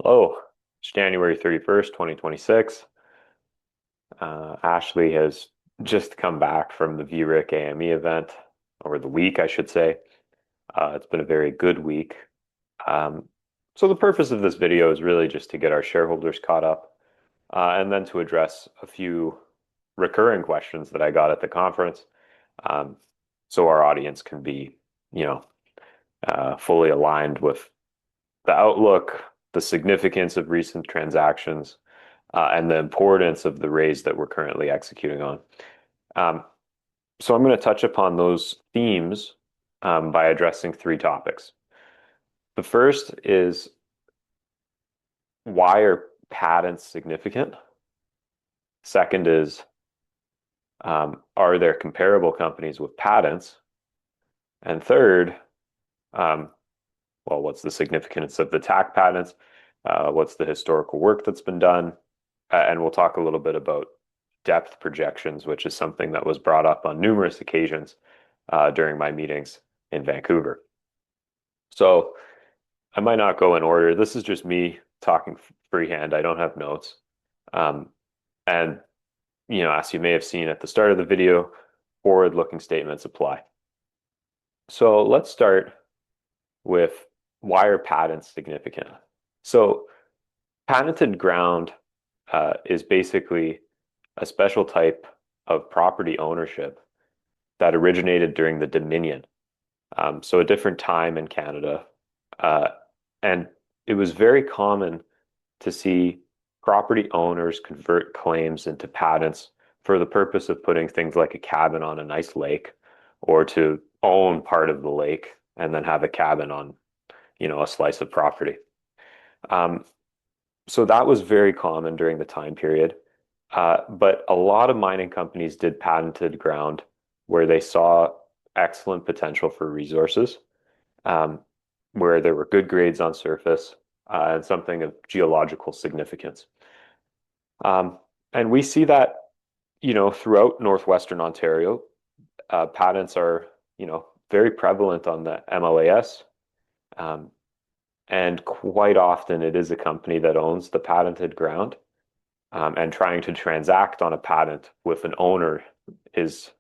Hello, it's January 31st, 2026. Ashley has just come back from the VRIC AME event, or the week, I should say. It's been a very good week. Um, so the purpose of this video is really just to get our shareholders caught up, and then to address a few recurring questions that I got at the conference, um, so our audience can be, you know, fully aligned with the outlook, the significance of recent transactions, and the importance of the raise that we're currently executing on. Um, so I'm going to touch upon those themes by addressing three topics. The first is, why are patents significant? Second is, are there comparable companies with patents? And third, um, well, what's the significance of the TAC patents? What's the historical work that's been done? And we'll talk a little bit about depth projections, which is something that was brought up on numerous occasions during my meetings in Vancouver. So I might not go in order. This is just me talking freehand. I don't have notes. Um, and, as you may have seen at the start of the video, forward-looking statements apply. So let's start with, why are patents significant? So patented ground is basically a special type of property ownership that originated during the Dominion. So a different time in Canada. And it was very common to see property owners convert claims into patents for the purpose of putting things like a cabin on a nice lake, or to own part of the lake and then have a cabin on, a slice of property. Um, so that was very common during the time period. But a lot of mining companies did patented ground where they saw excellent potential for resources, um, where there were good grades on surface, and something of geological significance. And we see that, throughout northwestern Ontario. Patents are, very prevalent on the MLAS. Um, and quite often it is a company that owns the patented ground. And trying to transact on a patent with an owner is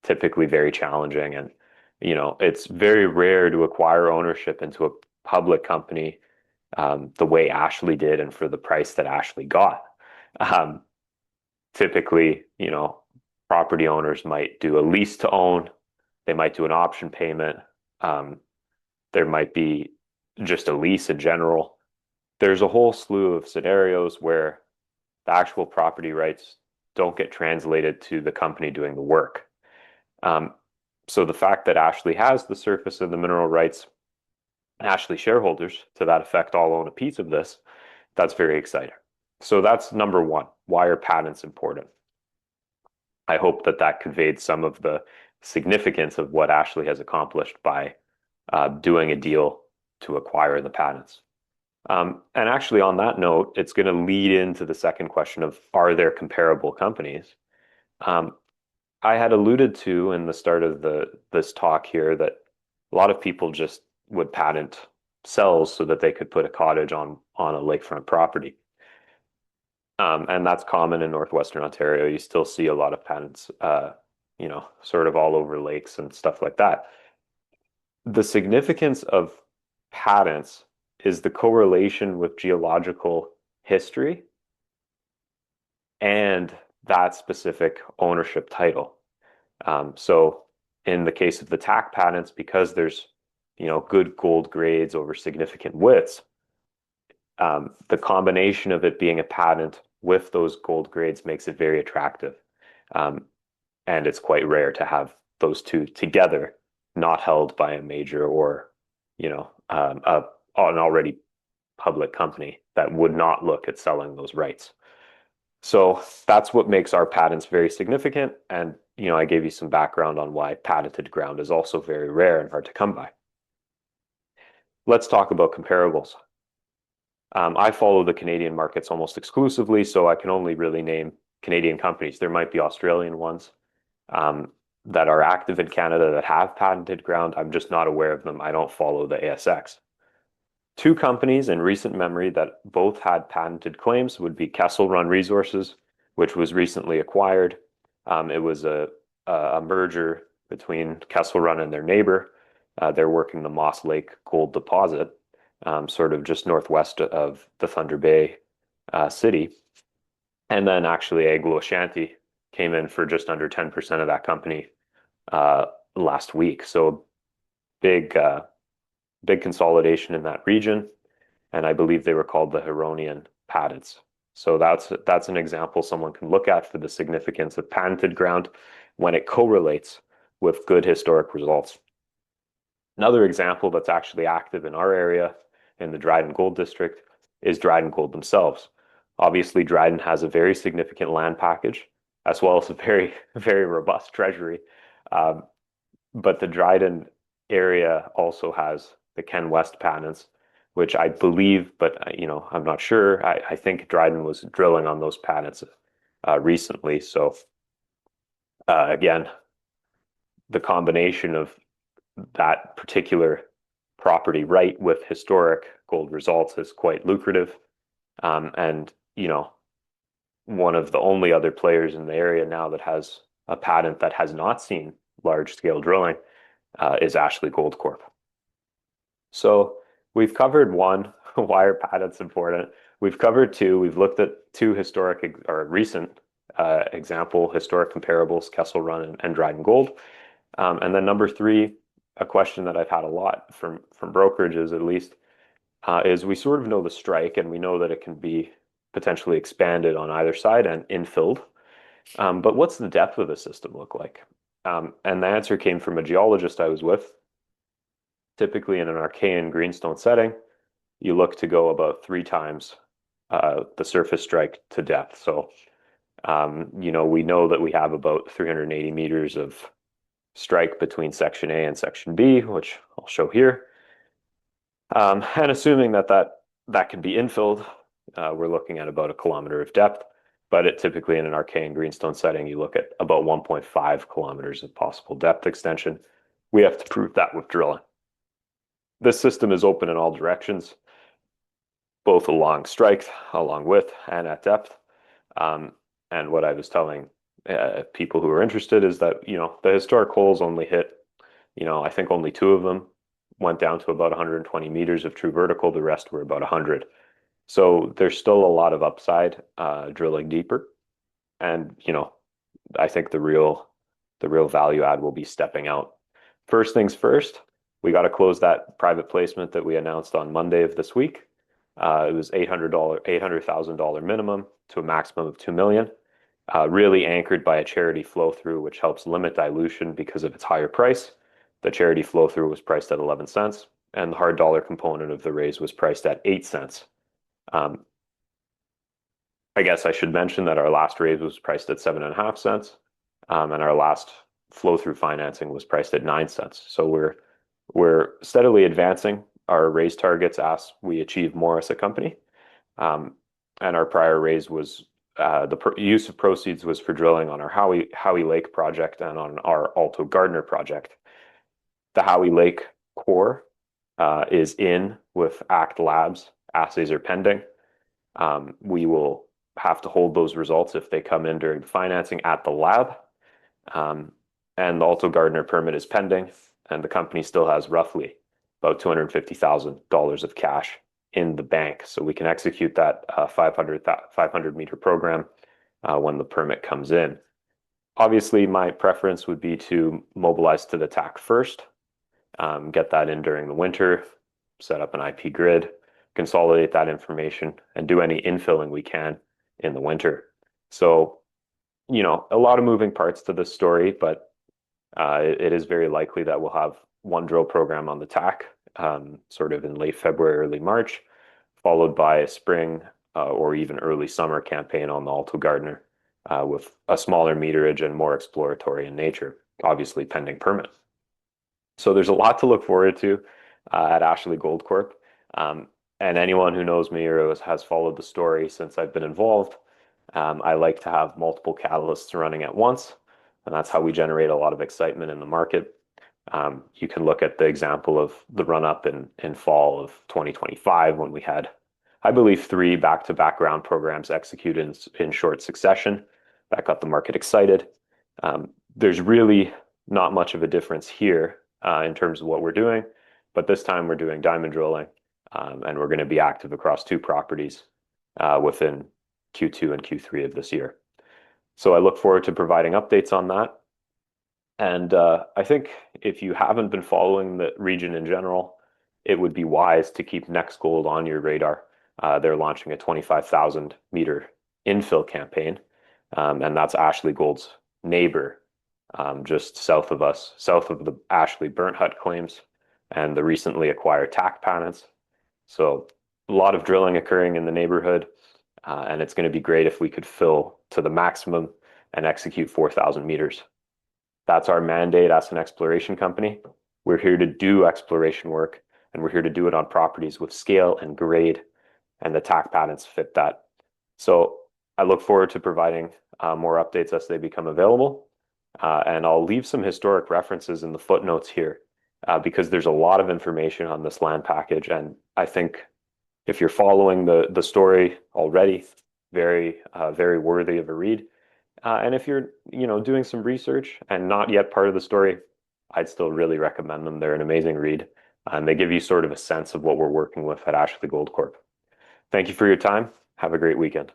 typically very challenging. And, it's very rare to acquire ownership into a public company the way Ashley did and for the price that Ashley got. Um, Typically, property owners might do a lease to own, they might do an option payment, um, there might be just a lease in general. There's a whole slew of scenarios where the actual property rights don't get translated to the company doing the work. Um, so the fact that Ashley has the surface of the mineral rights, Ashley shareholders to that effect all own a piece of this, that's very exciting. So that's number one. Why are patents important? I hope that that conveyed some of the significance of what Ashley has accomplished by doing a deal to acquire the patents. And actually, on that note, it's going to lead into the second question of, are there comparable companies? Um, I had alluded to in the start of this talk here that a lot of people just would patent cells so that they could put a cottage on a lakefront property. And that's common in northwestern Ontario. You still see a lot of patents, sort of all over lakes and stuff like that. The significance of patents is the correlation with geological history and that specific ownership title. So in the case of the TAC patents, because there's, good gold grades over significant widths, the combination of it being a patent with those gold grades makes it very attractive. And it's quite rare to have those two together, not held by a major or, an already public company that would not look at selling those rights. So that's what makes our patents very significant. And, I gave you some background on why patented ground is also very rare and hard to come by. Let's talk about comparables. I follow the Canadian markets almost exclusively, so I can only really name Canadian companies. There might be Australian ones that are active in Canada that have patented ground. I'm just not aware of them. I don't follow the ASX. Two companies in recent memory that both had patented claims would be Kessel Run Resources, which was recently acquired. It was a merger between Kessel Run and their neighbor. They're working the Moss Lake gold deposit, sort of just northwest of the Thunder Bay city. And then actually Anglo Ashanti came in for just under 10% of that company last week. So big big consolidation in that region, and I believe they were called the Huronian patents. So that's an example someone can look at for the significance of patented ground when it correlates with good historic results. Another example that's actually active in our area in the Dryden Gold District is Dryden Gold themselves. Obviously, Dryden has a very significant land package as well as a very, very robust treasury. But the Dryden area also has the Ken West patents, which I believe, but I'm not sure. I think Dryden was drilling on those patents recently. So again, the combination of that particular property right with historic gold results is quite lucrative. And one of the only other players in the area now that has a patent that has not seen large scale drilling is Ashley Gold Corp. So we've covered one, why are patents important? We've covered two. We've looked at two historic or recent example historic comparables, Kessel Run and Dryden Gold. And then number three, a question that I've had a lot from brokerages at least, is we sort of know the strike and we know that it can be potentially expanded on either side and infilled. But what's the depth of the system look like? And the answer came from a geologist I was with. Typically in an Archean greenstone setting, you look to go about 3 times the surface strike to depth. So, we know that we have about 380 meters of strike between section A and section B, which I'll show here. And assuming that can be infilled, we're looking at about 1 kilometer of depth. But typically in an Archean greenstone setting, you look at about 1.5 kilometers of possible depth extension. We have to prove that with drilling. This system is open in all directions, both along strike, along width, and at depth. And what I was telling people who are interested is that, the historic holes only hit, I think only 2 of them went down to about 120 meters of true vertical. The rest were about 100. So there's still a lot of upside drilling deeper. And, I think the real value add will be stepping out. First things first, we got to close that private placement that we announced on Monday of this week. It was $800,000 minimum to a maximum of $2 million. Really anchored by a charity flow through, which helps limit dilution because of its higher price. The charity flow through was priced at 11 cents, and the hard dollar component of the raise was priced at 8 cents. I guess I should mention that our last raise was priced at 7.5 cents, and our last flow through financing was priced at 9 cents. So we're steadily advancing our raise targets as we achieve more as a company. And our prior raise was the use of proceeds was for drilling on our Howie Lake project and on our Alto Gardner project. The Howie Lake core is in with ACT Labs. Assays are pending. We will have to hold those results if they come in during the financing at the lab. And the Alto Gardner permit is pending, and the company still has roughly about $250,000 of cash in the bank. So we can execute that 500 meter program when the permit comes in. Obviously, my preference would be to mobilize to the TAC first, get that in during the winter, set up an IP grid, consolidate that information, and do any infilling we can in the winter. So, a lot of moving parts to this story, but it is very likely that we'll have one drill program on the TAC, sort of in late February, early March, followed by a spring or even early summer campaign on the Alto Gardner with a smaller meterage and more exploratory in nature, obviously pending permit. So there's a lot to look forward to at Ashley Gold Corp. And anyone who knows me or has followed the story since I've been involved, I like to have multiple catalysts running at once. And that's how we generate a lot of excitement in the market. You can look at the example of the run-up in fall of 2025 when we had, I believe, 3 back-to-back ground programs executed in short succession. That got the market excited. There's really not much of a difference here in terms of what we're doing, but this time we're doing diamond drilling, and we're going to be active across 2 properties within Q2 and Q3 of this year. So I look forward to providing updates on that. And I think if you haven't been following the region in general, it would be wise to keep Next Gold on your radar. They're launching a 25,000 meter infill campaign, and that's Ashley Gold's neighbor, just south of us, south of the Ashley Burnt Hut claims and the recently acquired TAC Panels. So a lot of drilling occurring in the neighborhood, and it's going to be great if we could fill to the maximum and execute 4,000 meters. That's our mandate as an exploration company. We're here to do exploration work, and we're here to do it on properties with scale and grade, and the TAC patents fit that. So I look forward to providing more updates as they become available. And I'll leave some historic references in the footnotes here because there's a lot of information on this land package. And I think if you're following the story already, very worthy of a read. And if you're, doing some research and not yet part of the story, I'd still really recommend them. They're an amazing read, and they give you sort of a sense of what we're working with at Ashley Gold Corp. Thank you for your time. Have a great weekend.